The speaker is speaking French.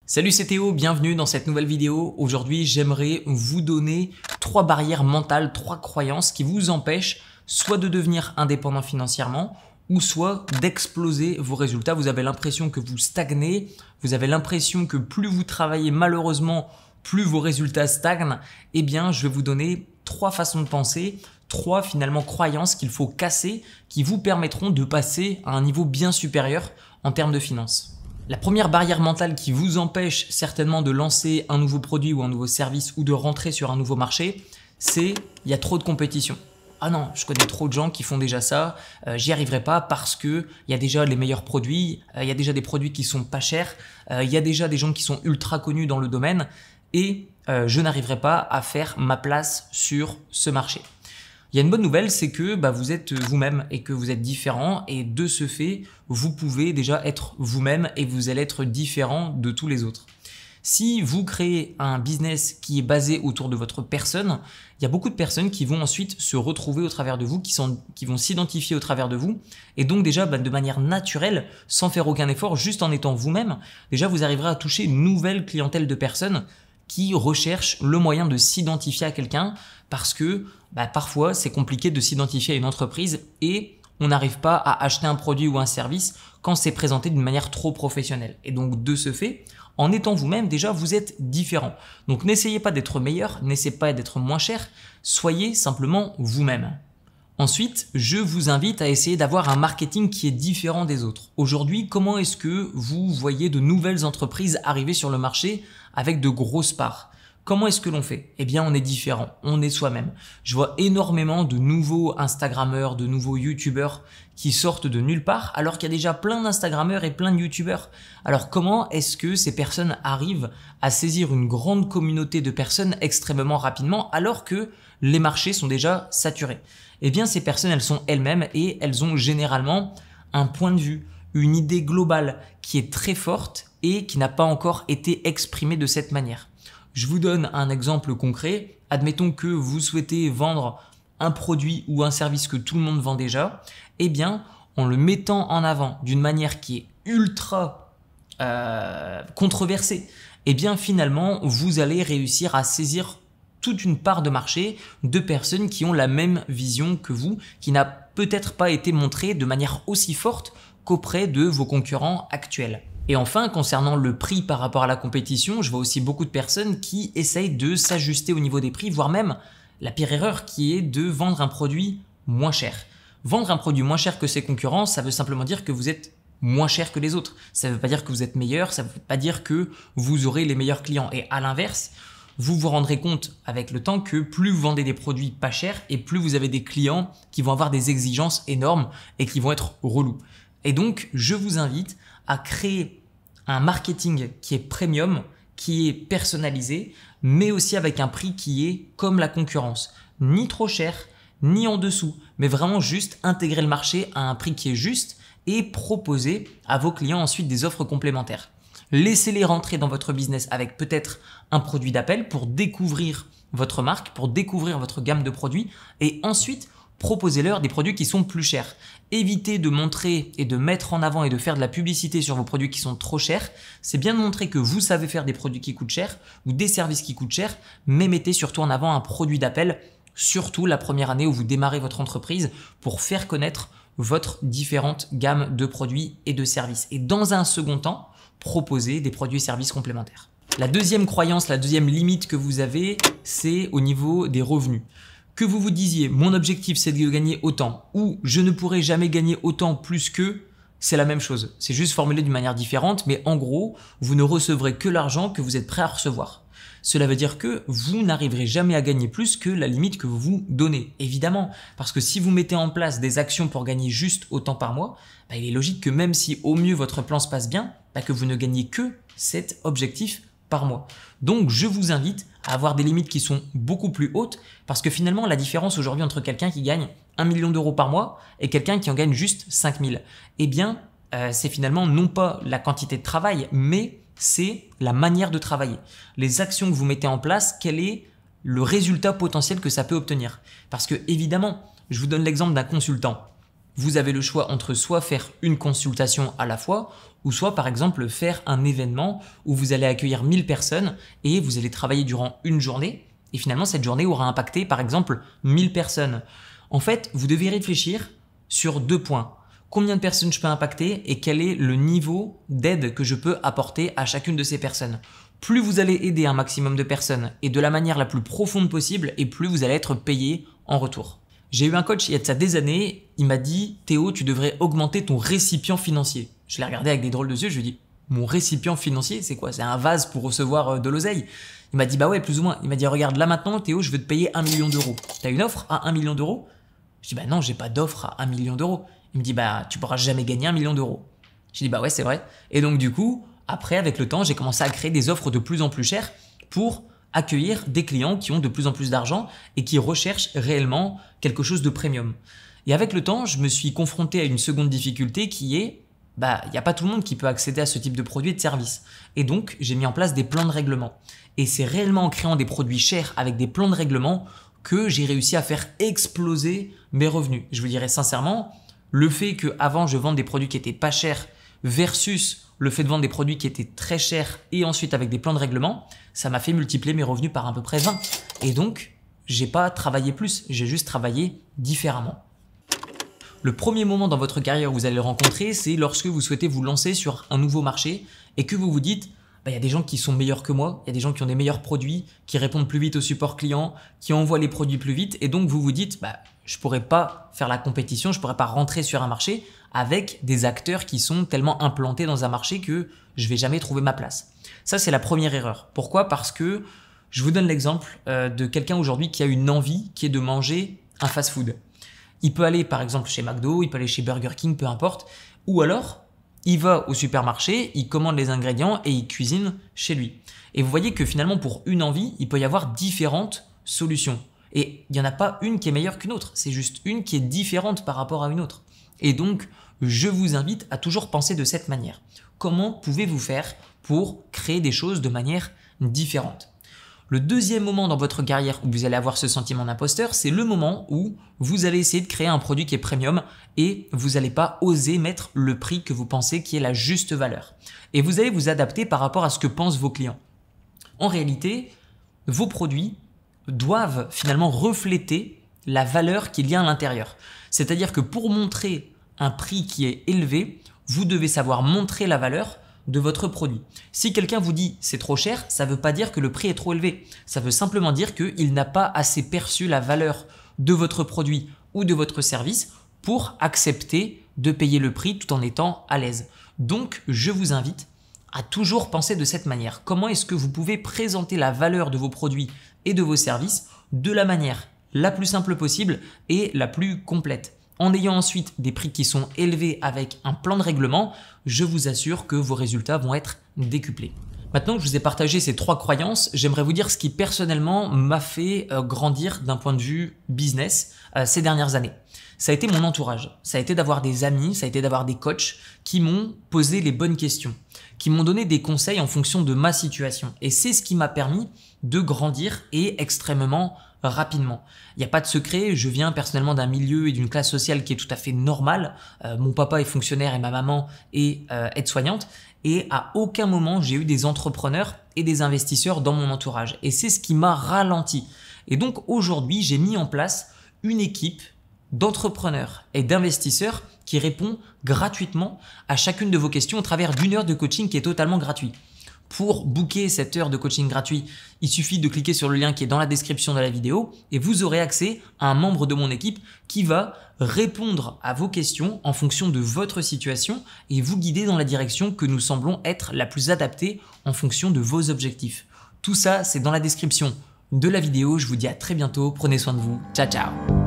Salut, c'est Théo, bienvenue dans cette nouvelle vidéo. Aujourd'hui, j'aimerais vous donner 3 barrières mentales, 3 croyances qui vous empêchent soit de devenir indépendant financièrement ou soit d'exploser vos résultats. Vous avez l'impression que vous stagnez, vous avez l'impression que plus vous travaillez malheureusement, plus vos résultats stagnent. Eh bien, je vais vous donner 3 façons de penser, 3 finalement croyances qu'il faut casser qui vous permettront de passer à un niveau bien supérieur en termes de finances. La première barrière mentale qui vous empêche certainement de lancer un nouveau produit ou un nouveau service ou de rentrer sur un nouveau marché, c'est il y a trop de compétition. Ah non, je connais trop de gens qui font déjà ça, j'y arriverai pas parce que il y a déjà les meilleurs produits, il y a déjà des produits qui sont pas chers, il y a déjà des gens qui sont ultra connus dans le domaine et je n'arriverai pas à faire ma place sur ce marché. Il y a une bonne nouvelle, c'est que vous êtes vous-même et que vous êtes différent et de ce fait, vous pouvez déjà être vous-même et vous allez être différent de tous les autres. Si vous créez un business qui est basé autour de votre personne, il y a beaucoup de personnes qui vont ensuite se retrouver au travers de vous, qui vont s'identifier au travers de vous et donc déjà de manière naturelle, sans faire aucun effort, juste en étant vous-même, déjà vous arriverez à toucher une nouvelle clientèle de personnes qui recherchent le moyen de s'identifier à quelqu'un parce que parfois c'est compliqué de s'identifier à une entreprise et on n'arrive pas à acheter un produit ou un service quand c'est présenté d'une manière trop professionnelle. Et donc de ce fait, en étant vous-même, déjà vous êtes différent. Donc n'essayez pas d'être meilleur, n'essayez pas d'être moins cher, soyez simplement vous-même. Ensuite, je vous invite à essayer d'avoir un marketing qui est différent des autres. Aujourd'hui, comment est-ce que vous voyez de nouvelles entreprises arriver sur le marché avec de grosses parts ? Comment est-ce que l'on fait ? Eh bien, on est différent, on est soi-même. Je vois énormément de nouveaux Instagrammeurs, de nouveaux YouTubeurs qui sortent de nulle part, alors qu'il y a déjà plein d'Instagrammeurs et plein de YouTubeurs. Alors, comment est-ce que ces personnes arrivent à saisir une grande communauté de personnes extrêmement rapidement, alors que les marchés sont déjà saturés ? Eh bien, ces personnes, elles sont elles-mêmes et elles ont généralement un point de vue, une idée globale qui est très forte et qui n'a pas encore été exprimée de cette manière. Je vous donne un exemple concret. Admettons que vous souhaitez vendre un produit ou un service que tout le monde vend déjà. Eh bien, en le mettant en avant d'une manière qui est ultra controversée, eh bien finalement, vous allez réussir à saisir toute une part de marché de personnes qui ont la même vision que vous, qui n'a peut-être pas été montrée de manière aussi forte qu'auprès de vos concurrents actuels. Et enfin, concernant le prix par rapport à la compétition, je vois aussi beaucoup de personnes qui essayent de s'ajuster au niveau des prix, voire même la pire erreur qui est de vendre un produit moins cher. Vendre un produit moins cher que ses concurrents, ça veut simplement dire que vous êtes moins cher que les autres. Ça ne veut pas dire que vous êtes meilleur, ça ne veut pas dire que vous aurez les meilleurs clients. Et à l'inverse, vous vous rendrez compte avec le temps que plus vous vendez des produits pas chers et plus vous avez des clients qui vont avoir des exigences énormes et qui vont être relous. Et donc, je vous invite à créer un marketing qui est premium, qui est personnalisé, mais aussi avec un prix qui est comme la concurrence. Ni trop cher, ni en dessous, mais vraiment juste intégrer le marché à un prix qui est juste et proposer à vos clients ensuite des offres complémentaires. Laissez-les rentrer dans votre business avec peut-être un produit d'appel pour découvrir votre marque, pour découvrir votre gamme de produits et ensuite proposez-leur des produits qui sont plus chers. Évitez de montrer et de mettre en avant et de faire de la publicité sur vos produits qui sont trop chers. C'est bien de montrer que vous savez faire des produits qui coûtent cher ou des services qui coûtent cher, mais mettez surtout en avant un produit d'appel, surtout la première année où vous démarrez votre entreprise pour faire connaître votre différente gamme de produits et de services. Et dans un second temps, proposer des produits et services complémentaires. La deuxième croyance, la deuxième limite que vous avez, c'est au niveau des revenus. Que vous vous disiez, mon objectif c'est de gagner autant ou je ne pourrai jamais gagner autant plus que, c'est la même chose. C'est juste formulé d'une manière différente, mais en gros, vous ne recevrez que l'argent que vous êtes prêt à recevoir. Cela veut dire que vous n'arriverez jamais à gagner plus que la limite que vous vous donnez, évidemment. Parce que si vous mettez en place des actions pour gagner juste autant par mois, il est logique que même si au mieux votre plan se passe bien, que vous ne gagnez que cet objectif par mois. Donc, je vous invite à avoir des limites qui sont beaucoup plus hautes parce que finalement, la différence aujourd'hui entre quelqu'un qui gagne 1 million d'euros par mois et quelqu'un qui en gagne juste 5 000, eh bien, c'est finalement non pas la quantité de travail, mais c'est la manière de travailler. Les actions que vous mettez en place, quel est le résultat potentiel que ça peut obtenir ? Parce que évidemment, je vous donne l'exemple d'un consultant. vous avez le choix entre soit faire une consultation à la fois, ou soit par exemple faire un événement où vous allez accueillir 1000 personnes et vous allez travailler durant une journée. Et finalement, cette journée aura impacté par exemple 1000 personnes. En fait, vous devez réfléchir sur 2 points. Combien de personnes je peux impacter et quel est le niveau d'aide que je peux apporter à chacune de ces personnes. Plus vous allez aider un maximum de personnes et de la manière la plus profonde possible, et plus vous allez être payé en retour. J'ai eu un coach il y a de ça des années, il m'a dit « Théo, tu devrais augmenter ton récipient financier ». Je l'ai regardé avec des drôles de yeux, je lui ai dit « Mon récipient financier, c'est quoi? C'est un vase pour recevoir de l'oseille ?» Il m'a dit « Bah ouais, plus ou moins ». Il m'a dit « Regarde, là maintenant, Théo, je veux te payer 1 million d'euros. T'as une offre à 1 million d'euros ?» Je dis « Bah non, j'ai pas d'offre à 1 million d'euros. » Il me dit « Bah tu pourras jamais gagner 1 million d'euros. » Je dis « Bah ouais, c'est vrai. » Et donc du coup, après, avec le temps, j'ai commencé à créer des offres de plus en plus chères pour accueillir des clients qui ont de plus en plus d'argent et qui recherchent réellement quelque chose de premium. Et avec le temps, je me suis confronté à une seconde difficulté qui est, il n'y a pas tout le monde qui peut accéder à ce type de produits et de services. Et donc, j'ai mis en place des plans de règlement. Et c'est réellement en créant des produits chers avec des plans de règlement que j'ai réussi à faire exploser mes revenus. Je vous dirais sincèrement, le fait qu'avant je vende des produits qui étaient pas chers versus le fait de vendre des produits qui étaient très chers et ensuite avec des plans de règlement, ça m'a fait multiplier mes revenus par à peu près 20. Et donc, j'ai pas travaillé plus, j'ai juste travaillé différemment. Le premier moment dans votre carrière où vous allez le rencontrer, c'est lorsque vous souhaitez vous lancer sur un nouveau marché et que vous vous dites il y a des gens qui sont meilleurs que moi, il y a des gens qui ont des meilleurs produits, qui répondent plus vite au support client, qui envoient les produits plus vite et donc vous vous dites je pourrais pas faire la compétition, je pourrais pas rentrer sur un marché avec des acteurs qui sont tellement implantés dans un marché que je vais jamais trouver ma place. Ça, c'est la première erreur. Pourquoi? Parce que je vous donne l'exemple de quelqu'un aujourd'hui qui a une envie qui est de manger un fast-food. Il peut aller par exemple chez McDo, il peut aller chez Burger King, peu importe, ou alors il va au supermarché, il commande les ingrédients et il cuisine chez lui. Et vous voyez que finalement pour une envie, il peut y avoir différentes solutions. Et il n'y en a pas une qui est meilleure qu'une autre, c'est juste une qui est différente par rapport à une autre. Et donc, je vous invite à toujours penser de cette manière. Comment pouvez-vous faire pour créer des choses de manière différente? Le deuxième moment dans votre carrière où vous allez avoir ce sentiment d'imposteur, c'est le moment où vous allez essayer de créer un produit qui est premium et vous n'allez pas oser mettre le prix que vous pensez qui est la juste valeur. Et vous allez vous adapter par rapport à ce que pensent vos clients. En réalité, vos produits doivent finalement refléter la valeur qu'il y a à l'intérieur. C'est-à-dire que pour montrer un prix qui est élevé, vous devez savoir montrer la valeur de votre produit. Si quelqu'un vous dit c'est trop cher, ça ne veut pas dire que le prix est trop élevé. Ça veut simplement dire qu'il n'a pas assez perçu la valeur de votre produit ou de votre service pour accepter de payer le prix tout en étant à l'aise. Donc, je vous invite à toujours penser de cette manière. Comment est-ce que vous pouvez présenter la valeur de vos produits et de vos services de la manière la plus simple possible et la plus complète? En ayant ensuite des prix qui sont élevés avec un plan de règlement, je vous assure que vos résultats vont être décuplés. Maintenant que je vous ai partagé ces 3 croyances, j'aimerais vous dire ce qui personnellement m'a fait grandir d'un point de vue business ces dernières années. Ça a été mon entourage, ça a été d'avoir des amis, ça a été d'avoir des coachs qui m'ont posé les bonnes questions, qui m'ont donné des conseils en fonction de ma situation. Et c'est ce qui m'a permis de grandir et extrêmement rapidement. Il n'y a pas de secret, je viens personnellement d'un milieu et d'une classe sociale qui est tout à fait normale. Mon papa est fonctionnaire et ma maman est aide-soignante. Et à aucun moment, j'ai eu des entrepreneurs et des investisseurs dans mon entourage. Et c'est ce qui m'a ralenti. Et donc aujourd'hui, j'ai mis en place une équipe d'entrepreneurs et d'investisseurs qui répond gratuitement à chacune de vos questions au travers d'1 heure de coaching qui est totalement gratuit. Pour booker cette heure de coaching gratuit, il suffit de cliquer sur le lien qui est dans la description de la vidéo et vous aurez accès à un membre de mon équipe qui va répondre à vos questions en fonction de votre situation et vous guider dans la direction que nous semblons être la plus adaptée en fonction de vos objectifs. Tout ça, c'est dans la description de la vidéo. Je vous dis à très bientôt. Prenez soin de vous. Ciao, ciao.